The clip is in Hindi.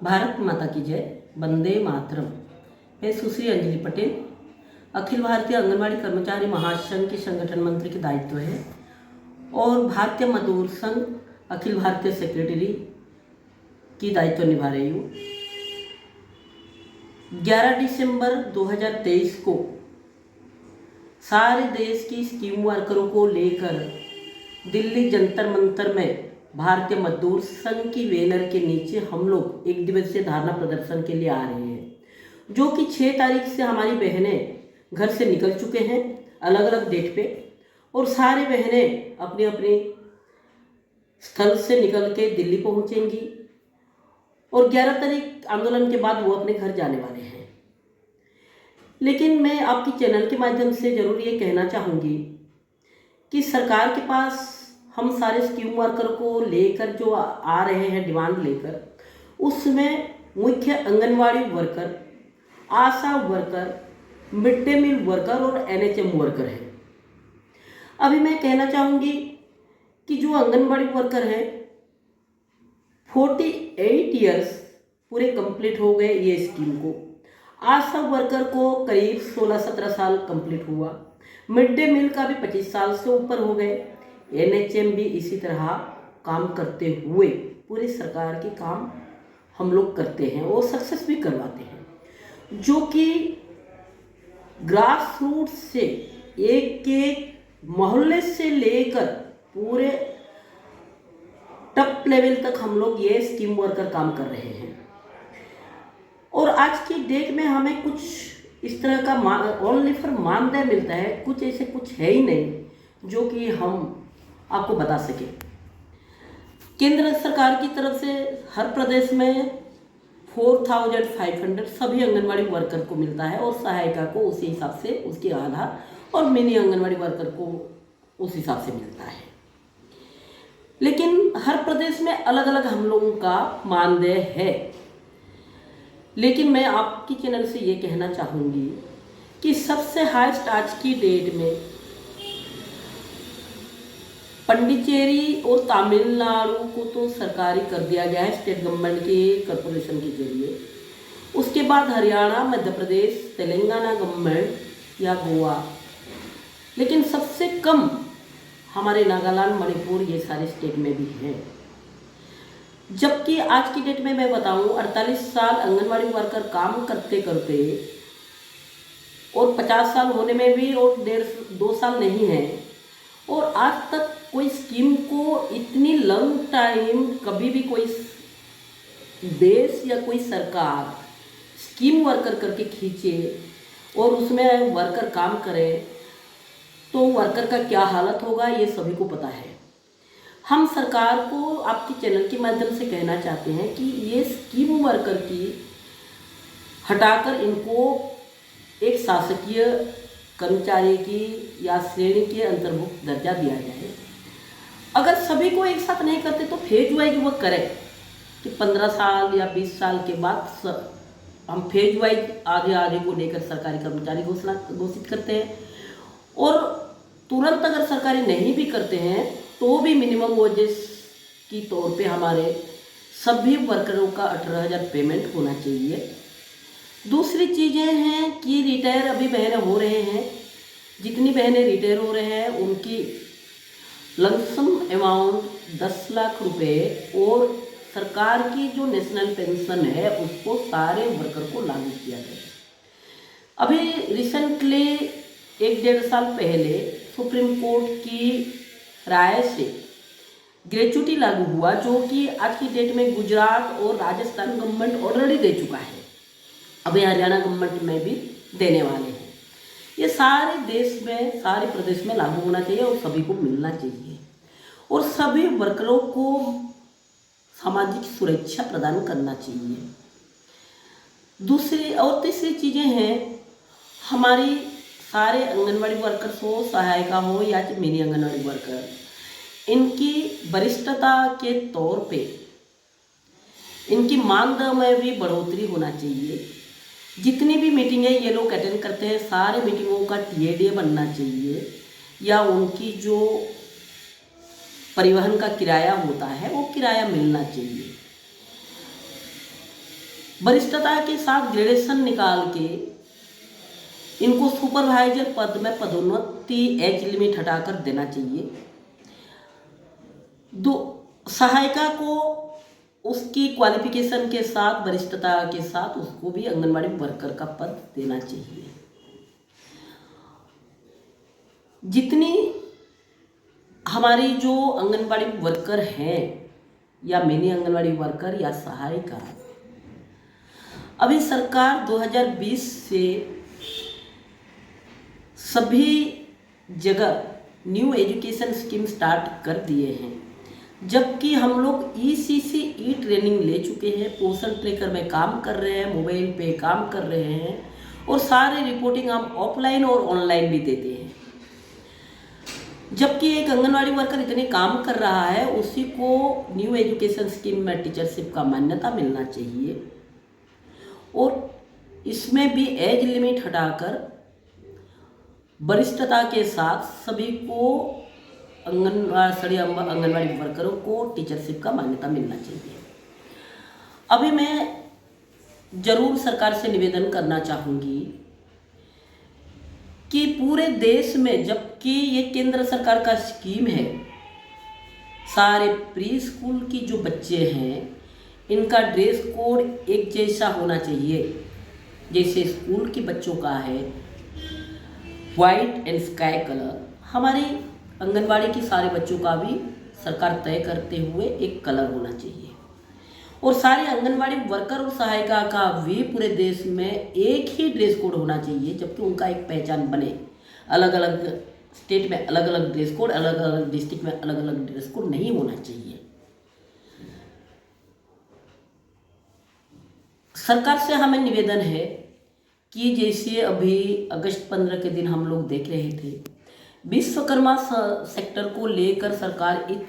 भारत माता की जय। वंदे मातरम। मैं सुश्री अंजलि पटेल, अखिल भारतीय आंगनबाड़ी कर्मचारी महासंघ के संगठन मंत्री के दायित्व है और भारतीय मजदूर संघ अखिल भारतीय सेक्रेटरी की दायित्व निभा रही हूँ। 11 दिसंबर 2023 को सारे देश की स्कीम वर्करों को लेकर दिल्ली जंतर मंतर में भारतीय मजदूर संघ की बैनर के नीचे हम लोग एक दिवसीय धरना प्रदर्शन के लिए आ रहे हैं, जो कि 6 तारीख से हमारी बहनें घर से निकल चुके हैं अलग अलग डेट पे, और सारी बहनें अपनी अपनी स्थल से निकल के दिल्ली पहुंचेंगी और 11 तारीख आंदोलन के बाद वो अपने घर जाने वाले हैं। लेकिन मैं आपकी चैनल के माध्यम से ज़रूर ये कहना चाहूँगी कि सरकार के पास हम सारे स्कीम वर्कर को लेकर जो आ रहे हैं डिमांड लेकर, उसमें मुख्य anganwadi worker, ASHA worker, mid day meal worker और एनएचएम वर्कर है। अभी मैं कहना चाहूँगी कि जो आंगनवाड़ी वर्कर है 48 ईयर्स पूरे कंप्लीट हो गए ये स्कीम को, आशा वर्कर को करीब 16-17 साल कंप्लीट हुआ, मिड डे मील का भी 25 साल से ऊपर हो गए, एनएचएम भी इसी तरह काम करते हुए पूरी सरकार के काम हम लोग करते हैं और सक्सेस भी करवाते हैं, जो कि ग्रास रूट से एक एक मोहल्ले से लेकर पूरे टॉप लेवल तक हम लोग ये स्कीम वर्कर काम कर रहे हैं। और आज की डेट में हमें कुछ इस तरह का ओनली फॉर मानदेय मिलता है, कुछ ऐसे कुछ है ही नहीं जो कि हम आपको बता सके। केंद्र सरकार की तरफ से हर प्रदेश में 4500 सभी आंगनवाड़ी वर्कर को मिलता है और सहायिका को उसी हिसाब से उसकी आधार, और मिनी आंगनवाड़ी वर्कर को उस हिसाब से मिलता है। लेकिन हर प्रदेश में अलग अलग हम लोगों का मानदेय है। लेकिन मैं आपकी चैनल से ये कहना चाहूँगी कि सबसे हाईएस्ट आज की डेट में पंडिचेरी और तमिलनाडु को तो सरकारी कर दिया गया है स्टेट गवर्नमेंट के कॉरपोरेशन के जरिए। उसके बाद हरियाणा, मध्य प्रदेश, तेलंगाना गवर्नमेंट या गोवा, लेकिन सबसे कम हमारे नागालैंड, मणिपुर ये सारे स्टेट में भी हैं। जबकि आज की डेट में मैं बताऊं 48 साल आंगनवाड़ी वर्कर काम करते करते और 50 साल होने में भी और 1.5-2 साल नहीं है, और आज तक कोई स्कीम को इतनी लॉन्ग टाइम कभी भी कोई देश या कोई सरकार स्कीम वर्कर करके खींचे और उसमें वर्कर काम करे तो वर्कर का क्या हालत होगा ये सभी को पता है। हम सरकार को आपके चैनल के माध्यम से कहना चाहते हैं कि ये स्कीम वर्कर की हटाकर इनको एक शासकीय कर्मचारी की या श्रेणी के अंतर्भुक्त दर्जा दिया जाए। अगर सभी को एक साथ नहीं करते तो फेज वाइज वो करें कि 15 साल या 20 साल के बाद हम फेज वाइज आधे आधे को लेकर सरकारी कर्मचारी घोषित करते हैं, और तुरंत अगर सरकारी नहीं भी करते हैं तो भी मिनिमम वेजेस की तौर पे हमारे सभी वर्करों का 18,000 पेमेंट होना चाहिए। दूसरी चीज़ें हैं कि रिटायर अभी बहनें हो रहे हैं, जितनी बहनें रिटायर हो रहे हैं उनकी लमसम अमाउंट 10 लाख रुपए और सरकार की जो नेशनल पेंशन है उसको सारे वर्कर को लागू किया गया। अभी रिसेंटली 1-1.5 साल पहले सुप्रीम कोर्ट की राय से ग्रेच्युटी लागू हुआ, जो कि आज की डेट में गुजरात और राजस्थान गवर्नमेंट ऑलरेडी दे चुका है, अभी हरियाणा गवर्नमेंट में भी देने वाले हैं। ये सारे देश में, सारे प्रदेश में लागू होना चाहिए और सभी को मिलना चाहिए, और सभी वर्करों को सामाजिक सुरक्षा प्रदान करना चाहिए। दूसरी और तीसरी चीज़ें हैं, हमारी सारे आंगनवाड़ी वर्कर्स हो, सहायिका हो या मिनी आंगनवाड़ी वर्कर, इनकी वरिष्ठता के तौर पे इनकी मानदेय में भी बढ़ोतरी होना चाहिए। जितनी भी मीटिंगें ये लोग अटेंड करते हैं सारे मीटिंगों का टीएडीए बनना चाहिए, या उनकी जो परिवहन का किराया होता है वो किराया मिलना चाहिए। वरिष्ठता के साथ ग्रेजुएशन निकाल के इनको सुपरवाइजर पद में पदोन्नति एज लिमिट हटाकर देना चाहिए। दो, सहायिका को उसकी क्वालिफिकेशन के साथ, वरिष्ठता के साथ उसको भी आंगनबाड़ी वर्कर का पद देना चाहिए। जितनी हमारी जो आंगनबाड़ी वर्कर हैं या मिनी आंगनबाड़ी वर्कर या सहायिका, अभी सरकार 2020 से सभी जगह न्यू एजुकेशन स्कीम स्टार्ट कर दिए हैं, जबकि हम लोग ई ट्रेनिंग ले चुके हैं, पोषण ट्रैकर में काम कर रहे हैं, मोबाइल पे काम कर रहे हैं और सारे रिपोर्टिंग हम ऑफलाइन और ऑनलाइन भी देते हैं। जबकि एक आंगनवाड़ी वर्कर इतने काम कर रहा है, उसी को न्यू एजुकेशन स्कीम में टीचरशिप का मान्यता मिलना चाहिए और इसमें भी एज लिमिट हटाकर वरिष्ठता के साथ सभी को आंगनवाड़ी वर्करों को टीचरशिप का मान्यता मिलना चाहिए। अभी मैं जरूर सरकार से निवेदन करना चाहूँगी कि पूरे देश में, जबकि ये केंद्र सरकार का स्कीम है, सारे प्री स्कूल की जो बच्चे हैं इनका ड्रेस कोड एक जैसा होना चाहिए। जैसे स्कूल के बच्चों का है वाइट एंड स्काई कलर, हमारे आंगनबाड़ी के सारे बच्चों का भी सरकार तय करते हुए एक कलर होना चाहिए और सारे आंगनबाड़ी वर्कर और सहायिका का भी पूरे देश में एक ही ड्रेस कोड होना चाहिए, जबकि उनका एक पहचान बने। अलग अलग स्टेट में अलग अलग ड्रेस कोड, अलग अलग डिस्ट्रिक्ट में अलग अलग ड्रेस कोड नहीं होना चाहिए। सरकार से हमें निवेदन है कि जैसे अभी अगस्त 15 के दिन हम लोग देख रहे थे, विश्वकर्मा सेक्टर को लेकर सरकार एक